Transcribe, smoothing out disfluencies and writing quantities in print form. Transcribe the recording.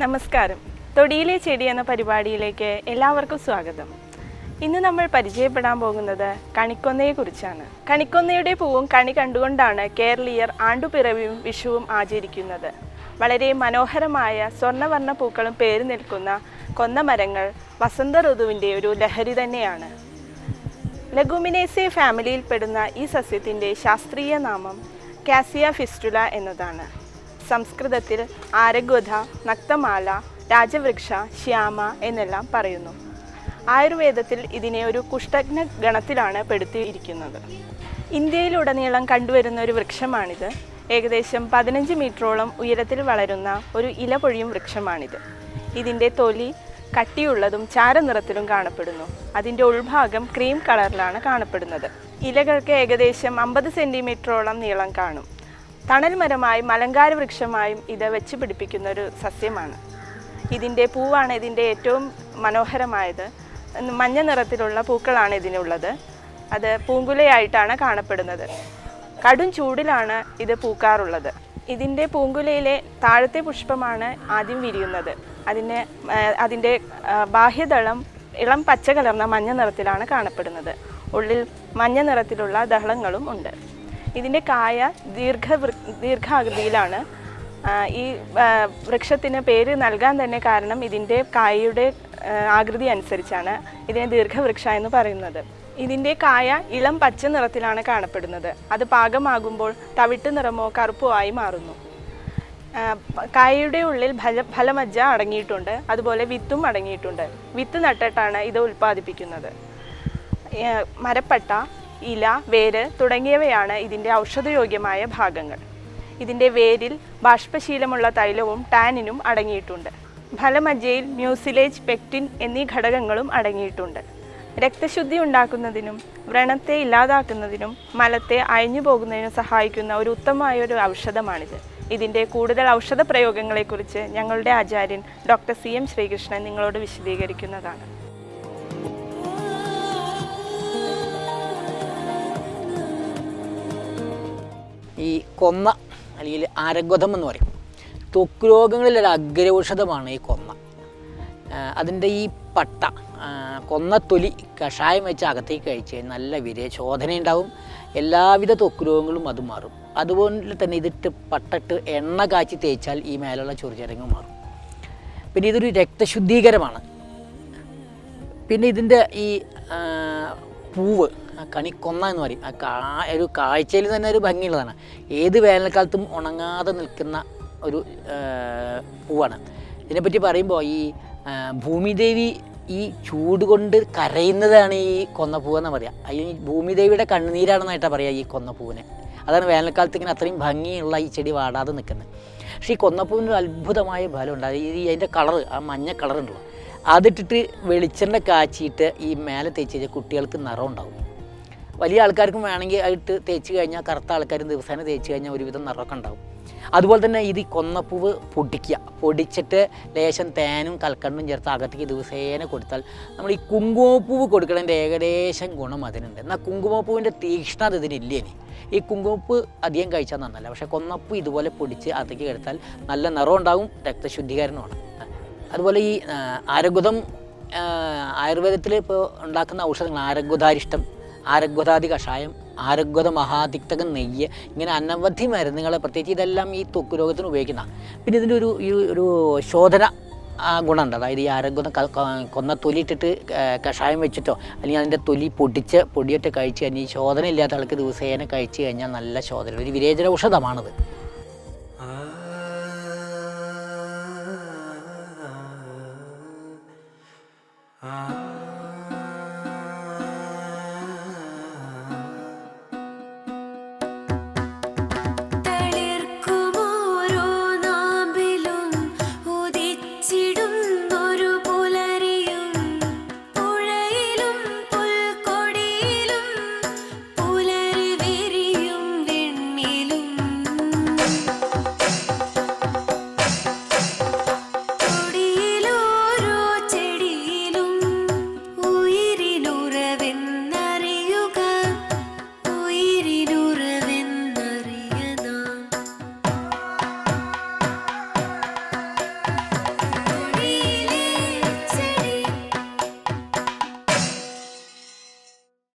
നമസ്കാരം. തൊടിയിലെ ചെടി എന്ന പരിപാടിയിലേക്ക് എല്ലാവർക്കും സ്വാഗതം. ഇന്ന് നമ്മൾ പരിചയപ്പെടാൻ പോകുന്നത് കണിക്കൊന്നയെക്കുറിച്ചാണ്. കണിക്കൊന്നയുടെ പൂവും കണി കണ്ടുകൊണ്ടാണ് കേരളീയർ ആണ്ടുപിറവിയും വിഷുവും ആചരിക്കുന്നത്. വളരെ മനോഹരമായ സ്വർണ്ണവർണ്ണ പൂക്കളും പേര് നിൽക്കുന്ന കൊന്നമരങ്ങൾ വസന്ത ഋതുവിൻ്റെ ഒരു ലഹരി തന്നെയാണ്. ലെഗുമിനേസേ ഫാമിലിയിൽപ്പെടുന്ന ഈ സസ്യത്തിൻ്റെ ശാസ്ത്രീയ നാമം കാസിയ ഫിസ്റ്റുല എന്നതാണ്. സംസ്കൃതത്തിൽ ആരഗ്വത, നക്തമാല, രാജവൃക്ഷ, ശ്യാമ എന്നെല്ലാം പറയുന്നു. ആയുർവേദത്തിൽ ഇതിനെ ഒരു കുഷ്ഠജ്ഞ ഗണത്തിലാണ് പെടുത്തിയിരിക്കുന്നത്. ഇന്ത്യയിലുടനീളം കണ്ടുവരുന്ന ഒരു വൃക്ഷമാണിത്. ഏകദേശം 15 മീറ്ററോളം ഉയരത്തിൽ വളരുന്ന ഒരു ഇല പൊഴിയും വൃക്ഷമാണിത്. ഇതിൻ്റെ തൊലി കട്ടിയുള്ളതും ചാരനിറത്തിലും കാണപ്പെടുന്നു. അതിൻ്റെ ഉൾഭാഗം ക്രീം കളറിലാണ് കാണപ്പെടുന്നത്. ഇലകൾക്ക് ഏകദേശം 50 സെൻറ്റിമീറ്ററോളം നീളം കാണും. തണൽ മരമായും അലങ്കാര വൃക്ഷമായും ഇത് വെച്ച് പിടിപ്പിക്കുന്ന ഒരു സസ്യമാണ്. ഇതിൻ്റെ പൂവാണ് ഇതിൻ്റെ ഏറ്റവും മനോഹരമായത്. മഞ്ഞ നിറത്തിലുള്ള പൂക്കളാണ് ഇതിനുള്ളത്. അത് പൂങ്കുലയായിട്ടാണ് കാണപ്പെടുന്നത്. കടും ചൂടിലാണ് ഇത് പൂക്കാറുള്ളത്. ഇതിൻ്റെ പൂങ്കുലയിലെ താഴത്തെ പുഷ്പമാണ് ആദ്യം വിരിയുന്നത്. അതിൻ്റെ ബാഹ്യദളം ഇളം പച്ച കലർന്ന മഞ്ഞ നിറത്തിലാണ് കാണപ്പെടുന്നത്. ഉള്ളിൽ മഞ്ഞ നിറത്തിലുള്ള ദളങ്ങളും ഉണ്ട്. ഇതിൻ്റെ കായ ദീർഘാകൃതിയിലാണ്. ഈ വൃക്ഷത്തിന് പേര് നൽകാൻ തന്നെ കാരണം ഇതിൻ്റെ കായയുടെ ആകൃതി അനുസരിച്ചാണ് ഇതിനെ ദീർഘവൃക്ഷ എന്ന് പറയുന്നത്. ഇതിൻ്റെ കായ ഇളം പച്ച നിറത്തിലാണ് കാണപ്പെടുന്നത്. അത് പാകമാകുമ്പോൾ തവിട്ട് നിറമോ കറുപ്പോ ആയി മാറുന്നു. കായയുടെ ഉള്ളിൽ ഫലമജ്ജ അടങ്ങിയിട്ടുണ്ട്. അതുപോലെ വിത്തും അടങ്ങിയിട്ടുണ്ട്. വിത്ത് നട്ടിട്ടാണ് ഇത് ഉൽപ്പാദിപ്പിക്കുന്നത്. മരപ്പട്ട, ഇല, വേര് തുടങ്ങിയവയാണ് ഇതിൻ്റെ ഔഷധയോഗ്യമായ ഭാഗങ്ങൾ. ഇതിൻ്റെ വേരിൽ ബാഷ്പശീലമുള്ള തൈലവും ടാനിനും അടങ്ങിയിട്ടുണ്ട്. ഫലമജ്ജയിൽ മ്യൂസിലേജ്, പെക്റ്റിൻ എന്നീ ഘടകങ്ങളും അടങ്ങിയിട്ടുണ്ട്. രക്തശുദ്ധി ഉണ്ടാക്കുന്നതിനും വ്രണത്തെ ഇല്ലാതാക്കുന്നതിനും മലത്തെ അയഞ്ഞു പോകുന്നതിനും സഹായിക്കുന്ന ഒരു ഉത്തമമായ ഒരു ഔഷധമാണിത്. ഇതിൻ്റെ കൂടുതൽ ഔഷധ പ്രയോഗങ്ങളെക്കുറിച്ച് ഞങ്ങളുടെ ആചാര്യൻ ഡോക്ടർ CM ശ്രീകൃഷ്ണൻ നിങ്ങളോട് വിശദീകരിക്കുന്നതാണ്. ഈ കൊന്ന അല്ലെങ്കിൽ ആരഗ്വതം എന്ന് പറയും. ത്വക്ക് രോഗങ്ങളിലൊരു അഗ്രൗഷധമാണ് ഈ കൊന്ന. അതിൻ്റെ ഈ പട്ട കൊന്നത്തൊലി കഷായം വെച്ച് അകത്തേക്ക് കഴിച്ച് കഴിഞ്ഞാൽ നല്ല വിരശോധന ഉണ്ടാവും. എല്ലാവിധ ത്വക്ക് രോഗങ്ങളും അത് മാറും. അതുപോലെ തന്നെ ഇതിട്ട് പട്ടിട്ട് എണ്ണ കാച്ചി തേച്ചാൽ ഈ മേലുള്ള ചൊറിച്ചിരങ്ങ് മാറും. പിന്നെ ഇതൊരു രക്തശുദ്ധീകരമാണ്. പിന്നെ ഇതിൻ്റെ ഈ പൂവ് കണിക്കൊന്ന എന്ന് പറയും. ഒരു കാഴ്ചയിൽ തന്നെ ഒരു ഭംഗിയുള്ളതാണ്. ഏത് വേനൽക്കാലത്തും ഉണങ്ങാതെ നിൽക്കുന്ന ഒരു പൂവാണ്. ഇതിനെപ്പറ്റി പറയുമ്പോൾ ഈ ഭൂമിദേവി ഈ ചൂട് കൊണ്ട് കരയുന്നതാണ് ഈ കൊന്നപ്പൂവെന്ന് പറയുക. ഈ ഭൂമിദേവിയുടെ കണ്ണുനീരാണെന്നായിട്ടാണ് പറയുക ഈ കൊന്നപ്പൂവിനെ. അതാണ് വേനൽക്കാലത്ത് ഇങ്ങനെ അത്രയും ഭംഗിയുള്ള ഈ ചെടി വാടാതെ നിൽക്കുന്നത്. പക്ഷേ ഈ കൊന്നപ്പൂവിന് ഒരു അത്ഭുതമായ ഫലമുണ്ട്. അതിൻ്റെ കളറ്, ആ മഞ്ഞ കളറുണ്ടല്ലോ, അതിട്ടിട്ട് വെളിച്ചെണ്ണ കാച്ചിയിട്ട് ഈ മേലെ തേച്ച് കഴിഞ്ഞാൽ കുട്ടികൾക്ക് നിറം ഉണ്ടാവും. വലിയ ആൾക്കാർക്കും വേണമെങ്കിൽ അതിട്ട് തേച്ച് കഴിഞ്ഞാൽ, കറുത്ത ആൾക്കാരും ദിവസേന തേച്ച് കഴിഞ്ഞാൽ ഒരുവിധം നിറമൊക്കെ ഉണ്ടാവും. അതുപോലെ തന്നെ ഇത് കൊന്നപ്പൂവ് പൊടിച്ചിട്ട് ലേശം തേനും കൽക്കണ്ടും ചേർത്ത് അകത്തേക്ക് ദിവസേന കൊടുത്താൽ നമ്മൾ ഈ കുങ്കുമപ്പൂവ് കൊടുക്കണതിൻ്റെ ഏകദേശം ഗുണം അതിനുണ്ട്. എന്നാൽ കുങ്കുമപ്പൂവിൻ്റെ തീക്ഷ്ണത ഇതിനില്ലേ. ഈ കുങ്കുമപ്പൂ അധികം കഴിച്ചാൽ നന്നല്ല. പക്ഷേ കൊന്നപ്പൂ ഇതുപോലെ പൊടിച്ച് അകത്തേക്ക് എടുത്താൽ നല്ല നിറം ഉണ്ടാവും, രക്തശുദ്ധീകരണമാണ്. അതുപോലെ ഈ ആരഗ്വതം ആയുർവേദത്തിൽ ഇപ്പോൾ ഉണ്ടാക്കുന്ന ഔഷധങ്ങൾ ആരഗ്വതാരിഷ്ടം, ആരഗ്വതാദി കഷായം, ആരഗ്വത മഹാതിക്തകം, നെയ്യ്, ഇങ്ങനെ അനവധി മരുന്നുകൾ, പ്രത്യേകിച്ച് ഇതെല്ലാം ഈ ത്വക്ക് രോഗത്തിന് ഉപയോഗിക്കുന്ന. പിന്നെ ഇതിൻ്റെ ഒരു ശോധന ഗുണമുണ്ട്. അതായത് ഈ ആരോഗ്യം കൊന്ന തൊലി ഇട്ടിട്ട് കഷായം വെച്ചിട്ടോ അല്ലെങ്കിൽ അതിൻ്റെ തൊലി പൊടിയൊക്കെ കഴിച്ച് കഴിഞ്ഞാൽ ഈ ശോധന ഇല്ലാത്ത ആൾക്ക് ദിവസേന കഴിച്ച് കഴിഞ്ഞാൽ നല്ല ശോധന, ഒരു വിരേചന ഔഷധമാണത്. Ah